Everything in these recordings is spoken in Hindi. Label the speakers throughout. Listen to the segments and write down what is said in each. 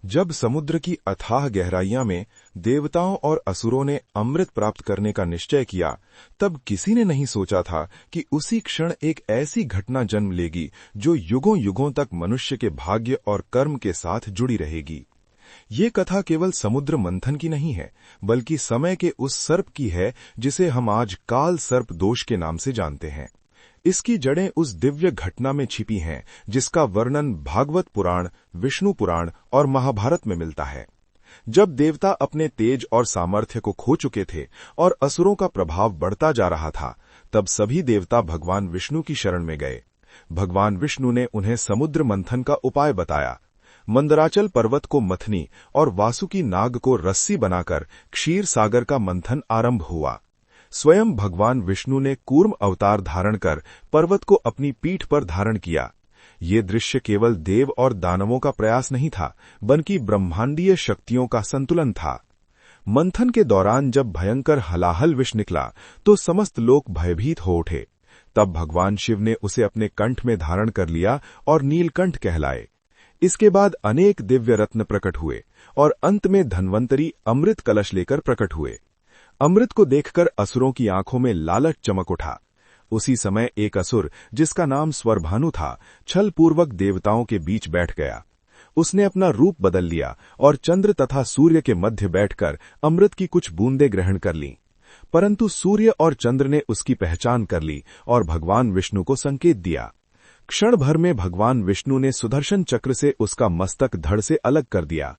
Speaker 1: जब समुद्र की अथाह गहराइयां में देवताओं और असुरों ने अमृत प्राप्त करने का निश्चय किया, तब किसी ने नहीं सोचा था कि उसी क्षण एक ऐसी घटना जन्म लेगी जो युगों युगों तक मनुष्य के भाग्य और कर्म के साथ जुड़ी रहेगी। ये कथा केवल समुद्र मंथन की नहीं है, बल्कि समय के उस सर्प की है जिसे हम आज काल सर्प दोष के नाम से जानते हैं। इसकी जड़ें उस दिव्य घटना में छिपी हैं जिसका वर्णन भागवत पुराण, विष्णु पुराण और महाभारत में मिलता है। जब देवता अपने तेज और सामर्थ्य को खो चुके थे और असुरों का प्रभाव बढ़ता जा रहा था, तब सभी देवता भगवान विष्णु की शरण में गए। भगवान विष्णु ने उन्हें समुद्र मंथन का उपाय बताया। मंदराचल पर्वत को मथनी और वासुकी नाग को रस्सी बनाकर क्षीर सागर का मंथन आरंभ हुआ। स्वयं भगवान विष्णु ने कूर्म अवतार धारण कर पर्वत को अपनी पीठ पर धारण किया। ये दृश्य केवल देव और दानवों का प्रयास नहीं था, बल्कि ब्रह्मांडीय शक्तियों का संतुलन था। मंथन के दौरान जब भयंकर हलाहल विष निकला तो समस्त लोग भयभीत हो उठे। तब भगवान शिव ने उसे अपने कंठ में धारण कर लिया और नीलकंठ कहलाए। इसके बाद अनेक दिव्य रत्न प्रकट हुए और अंत में धन्वंतरी अमृत कलश लेकर प्रकट हुए। अमृत को देखकर असुरों की आंखों में लालच चमक उठा। उसी समय एक असुर, जिसका नाम स्वरभानु था, छलपूर्वक देवताओं के बीच बैठ गया। उसने अपना रूप बदल लिया और चंद्र तथा सूर्य के मध्य बैठकर अमृत की कुछ बूंदें ग्रहण कर लीं। परंतु सूर्य और चंद्र ने उसकी पहचान कर ली और भगवान विष्णु को संकेत दिया। क्षण भर में भगवान विष्णु ने सुदर्शन चक्र से उसका मस्तक धड़ से अलग कर दिया,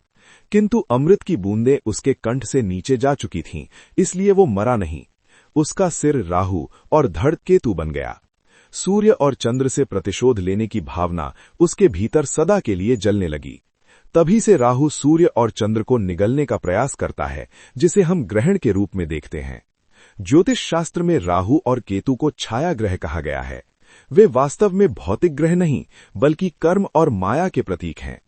Speaker 1: किंतु अमृत की बूंदें उसके कंठ से नीचे जा चुकी थीं, इसलिए वो मरा नहीं। उसका सिर राहु और धड़ केतु बन गया। सूर्य और चंद्र से प्रतिशोध लेने की भावना उसके भीतर सदा के लिए जलने लगी। तभी से राहु सूर्य और चंद्र को निगलने का प्रयास करता है, जिसे हम ग्रहण के रूप में देखते हैं। ज्योतिष शास्त्र में राहु और केतु को छाया ग्रह कहा गया है। वे वास्तव में भौतिक ग्रह नहीं, बल्कि कर्म और माया के प्रतीक हैं।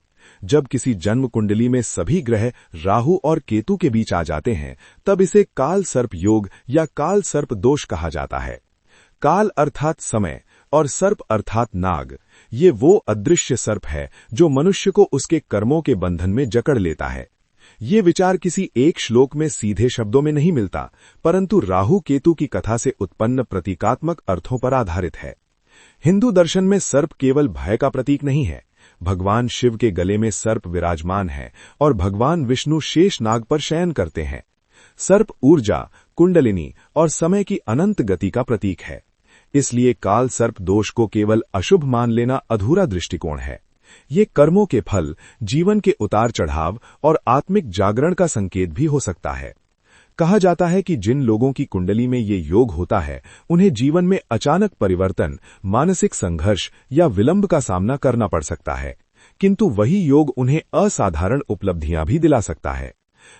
Speaker 1: जब किसी जन्म कुंडली में सभी ग्रह राहु और केतु के बीच आ जाते हैं, तब इसे काल सर्प योग या काल सर्प दोष कहा जाता है। काल अर्थात समय और सर्प अर्थात नाग। ये वो अदृश्य सर्प है जो मनुष्य को उसके कर्मों के बंधन में जकड़ लेता है। ये विचार किसी एक श्लोक में सीधे शब्दों में नहीं मिलता, परंतु राहु केतु की कथा से उत्पन्न प्रतीकात्मक अर्थों पर आधारित है। हिंदू दर्शन में सर्प केवल भय का प्रतीक नहीं है। भगवान शिव के गले में सर्प विराजमान है और भगवान विष्णु शेष नाग पर शयन करते हैं। सर्प ऊर्जा, कुंडलिनी और समय की अनंत गति का प्रतीक है। इसलिए काल सर्प दोष को केवल अशुभ मान लेना अधूरा दृष्टिकोण है। ये कर्मों के फल, जीवन के उतार चढ़ाव और आत्मिक जागरण का संकेत भी हो सकता है। कहा जाता है कि जिन लोगों की कुंडली में ये योग होता है, उन्हें जीवन में अचानक परिवर्तन, मानसिक संघर्ष या विलंब का सामना करना पड़ सकता है, किंतु वही योग उन्हें असाधारण उपलब्धियां भी दिला सकता है।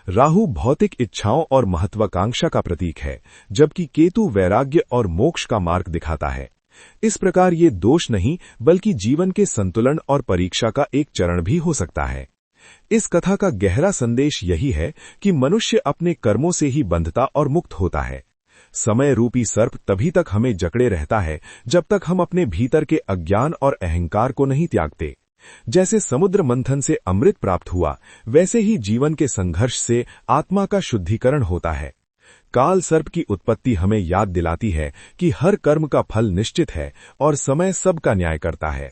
Speaker 1: राहु भौतिक इच्छाओं और महत्वाकांक्षा का प्रतीक है, जबकि केतु वैराग्य और मोक्ष का मार्ग दिखाता है। इस प्रकार ये दोष नहीं, बल्कि जीवन के संतुलन और परीक्षा का एक चरण भी हो सकता है। इस कथा का गहरा संदेश यही है कि मनुष्य अपने कर्मों से ही बंधता और मुक्त होता है। समय रूपी सर्प तभी तक हमें जकड़े रहता है जब तक हम अपने भीतर के अज्ञान और अहंकार को नहीं त्यागते। जैसे समुद्र मंथन से अमृत प्राप्त हुआ, वैसे ही जीवन के संघर्ष से आत्मा का शुद्धिकरण होता है। काल सर्प की उत्पत्ति हमें याद दिलाती है कि हर कर्म का फल निश्चित है और समय सबका न्याय करता है।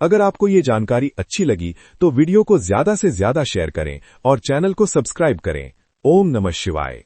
Speaker 1: अगर आपको ये जानकारी अच्छी लगी तो वीडियो को ज्यादा से ज्यादा शेयर करें और चैनल को सब्सक्राइब करें। ओम नमः शिवाय।